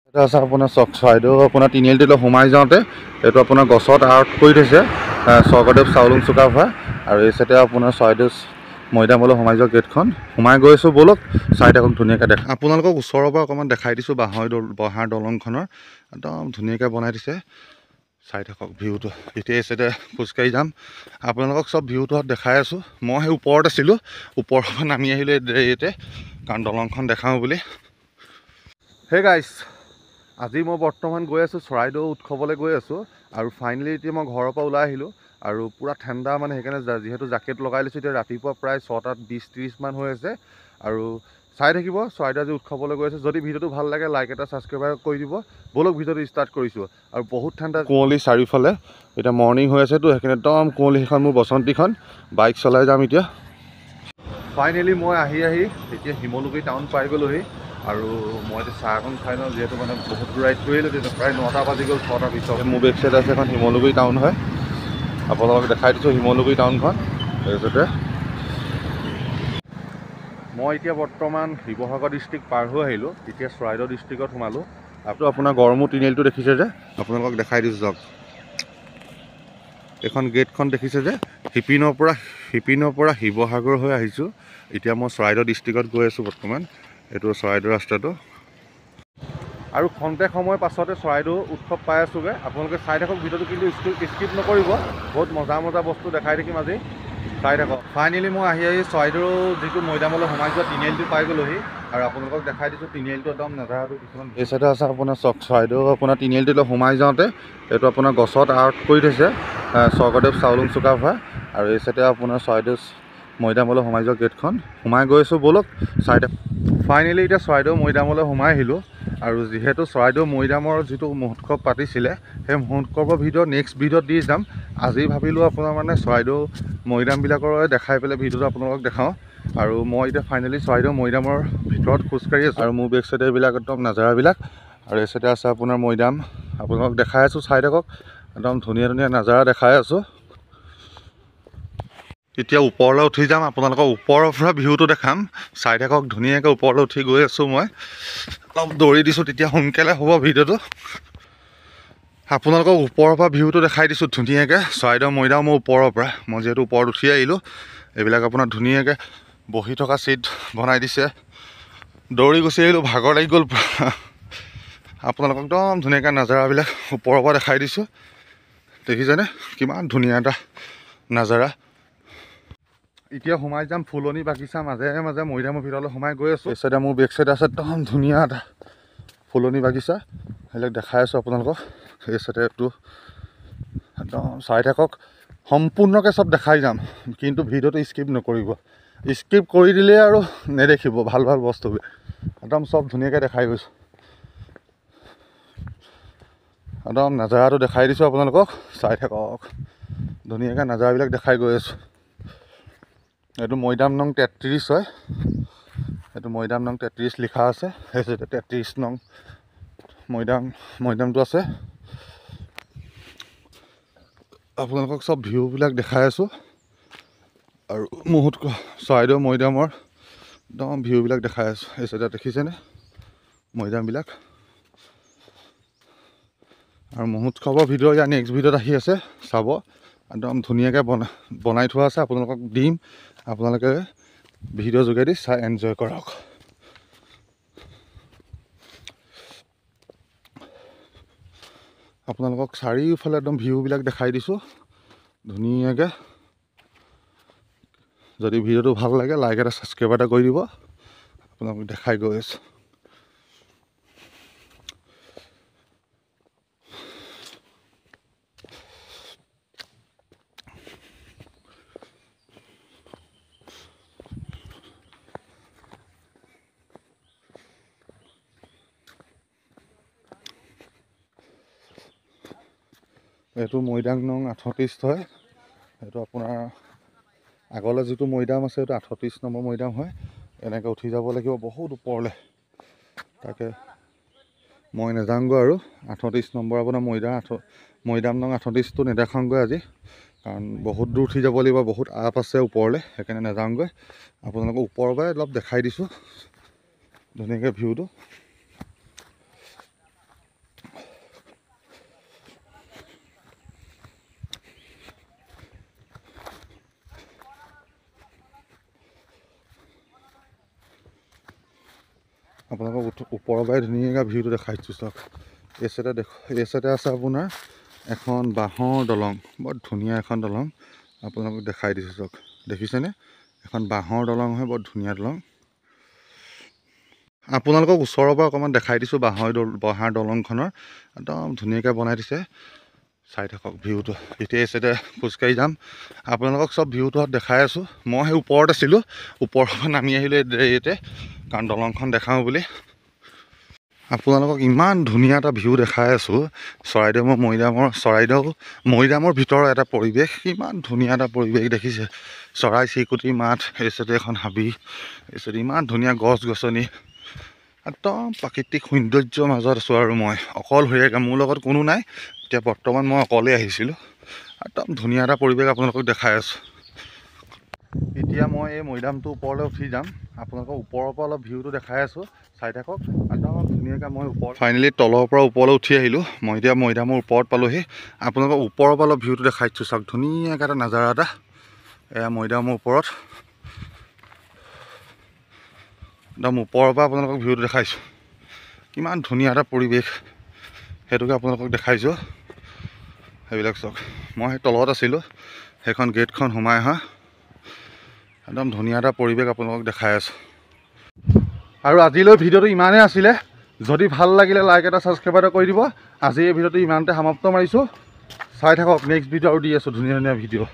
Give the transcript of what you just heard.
এটা আছে আপোনাৰ চৰাইদেউ আপোনাৰ তিনিআলিটোলৈ সোমাই যাওঁতে এইটো আপোনাৰ গছত আৰ্ট কৰি থৈছে স্বৰ্গদেৱ চাউলুং চুকাফা আৰু এই চাইডে আপোনাৰ চৰাইদেউ মৈদামলৈ সোমাই যোৱা গেটখন সোমাই গৈ আছোঁ ব'লক চাই থাকক ধুনীয়াকৈ দেখা আপোনালোকক ওচৰৰ পৰা অকণমান দেখাই দিছোঁ বাঁহৰ দলংখনৰ একদম ধুনীয়াকৈ বনাই দিছে চাই থাকক ভিউটো এতিয়া এই চাইডে খোজকাঢ়ি যাম আপোনালোকক চব ভিউটো দেখাই আছোঁ মই সেই ওপৰত আছিলোঁ ওপৰৰ পৰা নামি আহিলোঁ ইয়াতে কাৰণ দলংখন দেখাওঁ বুলি হে গাইছ আজি মই বৰ্তমান গৈ আছোঁ চৰাইদেউ উৎসৱলৈ গৈ আছোঁ আৰু ফাইনেলি এতিয়া মই ঘৰৰ পৰা ওলাই আহিলোঁ আৰু পূৰা ঠাণ্ডা মানে সেইকাৰণে যিহেতু জেকেট লগাই লৈছোঁ এতিয়া ৰাতিপুৱা প্ৰায় 6টাত 20-30 মান হৈ আছে আৰু চাই থাকিব চৰাইদেউ আজি উৎসৱলৈ গৈ আছে যদি ভিডিঅ'টো ভাল লাগে লাইক এটা ছাবস্ক্ৰাইব কৰি দিব ব'লক ভিডিঅ'টো ষ্টাৰ্ট কৰিছোঁ আৰু বহুত ঠাণ্ডা কুঁৱলী চাৰিওফালে এতিয়া মৰ্ণিং হৈ আছেতো সেইকাৰণে একদম কুঁৱলী সেইখন মোৰ বসন্তীখন বাইক চলাই যাম এতিয়া ফাইনেলি মই আহি এতিয়া শিমলুগুৰি টাউন পাই গ'লোহি আৰু মই এতিয়া চাহ এখন খাই লওঁ যিহেতু মানে বহুত দূৰ ৰাইড কৰিলোঁ তেতিয়া প্ৰায় 9টা বাজি গ'ল 6টাৰ পিছত মোৰ বেক চাইড আছে এখন শিমলুগুৰি টাউন হয় আপোনালোকক দেখাই দিছোঁ শিমলুগুৰি টাউনখন তাৰপিছতে মই এতিয়া বৰ্তমান শিৱসাগৰ ডিষ্ট্ৰিক্ট পাৰ হৈ আহিলোঁ এতিয়া চৰাইদেউ ডিষ্ট্ৰিক্টত সোমালোঁ আপোনাৰ গড়মূৰ তিনিআলিটো দেখিছে যে আপোনালোকক দেখাই দিছোঁ যাওক এইখন গেটখন দেখিছে যে শিপিনৰ পৰা শিৱসাগৰ হৈ আহিছোঁ এতিয়া মই চৰাইদেউ ডিষ্ট্ৰিক্টত গৈ আছোঁ বৰ্তমান এইটো চৰাইদেউ ৰাস্তাটো আৰু খন্তেক সময়ৰ পাছতে চৰাইদেউ উৎসৱ পাই আছোঁগৈ আপোনালোকে চাই থাকক ভিডিঅ'টো কিন্তু স্কিপ নকৰিব বহুত মজা বস্তু দেখাই থাকিম আজি চাই থাকক ফাইনেলি মই আহি চৰাইদেউ যিটো মৈদামলৈ সোমাই যোৱা তিনিআলিটো পাই গ'লোহি আৰু আপোনালোকক দেখাই দিছোঁ তিনিআলিটো একদম নাজাৰাটো কিছুমান এই চাইডে আছে আপোনাৰ চৰাইদেউ আপোনাৰ তিনিআলিটোলৈ সোমাই যাওঁতে এইটো আপোনাৰ গছত আৰ্ট কৰি থৈছে স্বৰ্গদেৱ চাউলুং চুকাফা আৰু এই চাইডে আপোনাৰ চৰাইদেউ মৈদামলৈ সোমাই যোৱা গেটখন সোমাই গৈ আছোঁ ব'লক চাই থাকক ফাইনেলি এতিয়া চৰাইদেউ মৈদামলৈ সোমাই আহিলোঁ আৰু যিহেতু চৰাইদেউ মৈদামৰ যিটো মহোৎসৱ পাতিছিলে সেই মহোৎসৱৰ ভিডিঅ' নেক্সট ভিডিঅ'ত দি যাম আজি ভাবিলোঁ আপোনাৰ মানে চৰাইদেউ মৈদামবিলাকৰ দেখাই পেলাই ভিডিঅ'টো আপোনালোকক দেখাওঁ আৰু মই এতিয়া ফাইনেলি চৰাইদেউ মৈদামৰ ভিতৰত খোজকাঢ়ি আছোঁ আৰু মোৰ বেক চাইডে এইবিলাক একদম নাজাৰাবিলাক আৰু এই চাইডে আছে আপোনাৰ মৈদাম আপোনালোকক দেখাই আছোঁ চাই থাকক একদম ধুনীয়া নাজাৰা দেখাই আছোঁ এতিয়া ওপৰলৈ উঠি যাম আপোনালোকক ওপৰৰ পৰা ভিউটো দেখাম চাই থাকক ধুনীয়াকৈ ওপৰলৈ উঠি গৈ আছোঁ মই অলপ দৌৰি দিছোঁ তেতিয়া সোনকালে হ'ব ভিডিঅ'টো আপোনালোকক ওপৰৰ পৰা ভিউটো দেখাই দিছোঁ ধুনীয়াকৈ চৰাইদেউ মৈদামৰ ওপৰৰ পৰা মই যিহেতু ওপৰত উঠি আহিলোঁ এইবিলাক আপোনাৰ ধুনীয়াকৈ বহি থকা চিট বনাই দিছে দৌৰি গুচি আহিলোঁ ভাগৰ লাগি গ'ল আপোনালোকক একদম ধুনীয়াকৈ নাজাৰাবিলাক ওপৰৰ পৰা দেখাই দিছোঁ দেখিছেনে কিমান ধুনীয়া এটা নাজাৰা এতিয়া সোমাই যাম ফুলনি বাগিচা মাজে মৈদামৰ ভিতৰলৈ সোমাই গৈ আছোঁ এই চাইডে মোৰ বেক চাইডে আছে একদম ধুনীয়া এটা ফুলনি বাগিচা সেইবিলাক দেখাই আছোঁ আপোনালোকক এই চাইডে এইটো একদম চাই থাকক সম্পূৰ্ণকৈ চব দেখাই যাম কিন্তু ভিডিঅ'টো স্কিপ নকৰিব স্কিপ কৰি দিলে আৰু নেদেখিব ভাল বস্তুবিলাক একদম চব ধুনীয়াকৈ দেখাই গৈছোঁ একদম নাজাৰাটো দেখাই দিছোঁ আপোনালোকক চাই থাকক ধুনীয়াকৈ নাজাৰাবিলাক দেখাই গৈ আছোঁ এইটো মৈদাম নং 33 হয় এইটো মৈদাম নং 33 লিখা আছে সেই 33 নং মৈদামটো আছে আপোনালোকক চব ভিউবিলাক দেখাই আছোঁ আৰু চৰাইদেউ মৈদামৰ একদম ভিউবিলাক দেখাই আছোঁ এই চাইডে দেখিছেনে মৈদামবিলাক আৰু মহোৎসৱৰ ভিডিঅ' ইয়াৰ নেক্সট ভিডিঅ'ত আহি আছে চাব একদম ধুনীয়াকৈ বনাই থোৱা আছে আপোনালোকক দিম আপোনালোকে ভিডিঅ' যোগেদি চাই এনজয় কৰক আপোনালোকক চাৰিওফালে একদম ভিউবিলাক দেখাই দিছোঁ ধুনীয়াকৈ যদি ভিডিঅ'টো ভাল লাগে লাইক এটা ছাবস্ক্ৰাইব এটা কৰি দিব আপোনালোকক দেখাই গৈ আছোঁ এইটো মৈদাম নং 38 হয় এইটো আপোনাৰ আগলৈ যিটো মৈদাম আছে এইটো 38 নম্বৰ মৈদাম হয় এনেকৈ উঠি যাব লাগিব বহুত ওপৰলৈ তাকে মই নাযাওঁগৈ আৰু 38 নম্বৰ আপোনাৰ মৈদাম নং 38টো নেদেখাওঁগৈ আজি কাৰণ বহুত দূৰ উঠি যাব লাগিব বহুত আপ আছে ওপৰলৈ সেইকাৰণে নাযাওঁগৈ আপোনালোকক ওপৰৰ পৰাই অলপ দেখাই দিছোঁ ধুনীয়াকৈ ভিউটো আপোনালোকক ওপৰৰ পৰাই ধুনীয়াকৈ ভিউটো দেখাইছোঁ চাওক। এই চাইডে আছে আপোনাৰ এখন বাঁহৰ দলং, বৰ ধুনীয়া এখন দলং আপোনালোকক দেখাই দিছোঁ চাওক। দেখিছেনে? এখন বাঁহৰ দলং হয়, বৰ ধুনীয়া দলং। আপোনালোকক ওচৰৰ পৰা অকণমান দেখাই দিছোঁ বাঁহৰ দলংখনৰ একদম ধুনীয়াকৈ বনাই দিছে। চাই থাকক ভিউটো। এতিয়া এই চাইডে খোজকাঢ়ি যাম, আপোনালোকক চব ভিউটো দেখাই আছোঁ। মই সেই ওপৰত আছিলোঁ, ওপৰৰ পৰা নামি আহিলোঁ ইয়াতে, কাৰণ দলংখন দেখাওঁ বুলি। আপোনালোকক ইমান ধুনীয়া এটা ভিউ দেখাই আছোঁ। মৈদামৰ ভিতৰৰ এটা পৰিৱেশ, ইমান ধুনীয়া এটা পৰিৱেশ দেখিছে। চৰাই চিৰিকটিৰ মাত, এই চাইডে এখন হাবি, এই চাইডে ইমান ধুনীয়া গছ গছনি, একদম প্ৰাকৃতিক সৌন্দৰ্যৰ মাজত আছোঁ। আৰু মই অকলশৰীয়াকৈ, মোৰ লগত কোনো নাই এতিয়া বৰ্তমান, মই অকলেই আহিছিলোঁ। একদম ধুনীয়া এটা পৰিৱেশ আপোনালোকক দেখাই আছোঁ। এতিয়া মই এই মৈদামটোৰ ওপৰলৈ উঠি যাম, আপোনালোকক ওপৰৰ পৰা অলপ ভিউটো দেখাই আছোঁ। চাই থাকক একদম ধুনীয়াকৈ। মই ফাইনেলি তলৰ পৰা ওপৰলৈ উঠি আহিলোঁ। মই এতিয়া মৈদামৰ ওপৰত পালোঁহি, আপোনালোকক ওপৰৰ পৰা অলপ ভিউটো দেখাইছোঁ চাওক। ধুনীয়াকৈ এটা নাজাৰা এটা, এয়া মৈদামৰ ওপৰত, একদম ওপৰৰ পৰা আপোনালোকক ভিউটো দেখাইছোঁ। কিমান ধুনীয়া এটা পৰিৱেশ, সেইটোকে আপোনালোকক দেখাইছোঁ। সেইবিলাক চাওক। মই সেই তলত আছিলোঁ, সেইখন গেটখন সোমাই অহা একদম ধুনীয়া এটা পৰিৱেশ আপোনালোকক দেখাই আছোঁ। আৰু আজিলৈ ভিডিঅ'টো ইমানেই আছিলে। যদি ভাল লাগিলে লাইক এটা, ছাবস্ক্ৰাইব এটা কৰি দিব। আজি এই ভিডিঅ'টো ইমানতে সমাপ্ত মাৰিছোঁ। চাই থাকক, নেক্সট ভিডিঅ' আৰু দি আছোঁ ধুনীয়া ধুনীয়া ভিডিঅ'।